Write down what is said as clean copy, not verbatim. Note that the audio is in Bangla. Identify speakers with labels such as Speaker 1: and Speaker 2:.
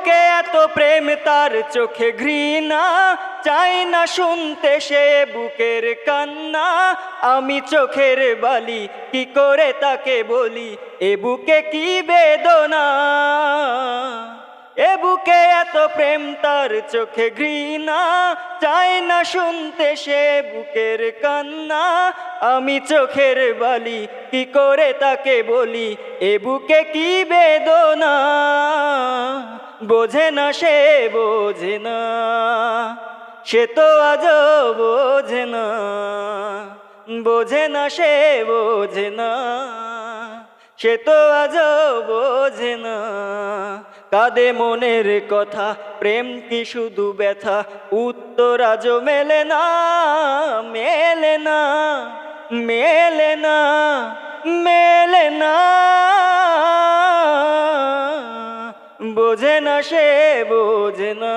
Speaker 1: বুকে এত প্রেম তার চোখে ঘৃণা, চাই না শুনতে সে বুকের কান্না। আমি চোখের বালি কি করে তাকে বলি, এ বুকে কি বেদনা। এ বুকে এত প্রেম তার চোখে ঘৃণা, চাই না শুনতে সে বুকের কান্না। আমি চোখের বালি কি করে তাকে বলি, এ বুকে কি বেদনা। বোঝে না সে বোঝে না, সে তো আজও বোঝে না। বোঝে না সে বোঝে না, সে তো আজও বোঝে না। কাঁদে মনের কথা, প্রেম কি শুধু ব্যথা, উত্তর আজও মেলে না, মেলে না, মেলে না, মেলে না। বোঝে না সে বোঝে না।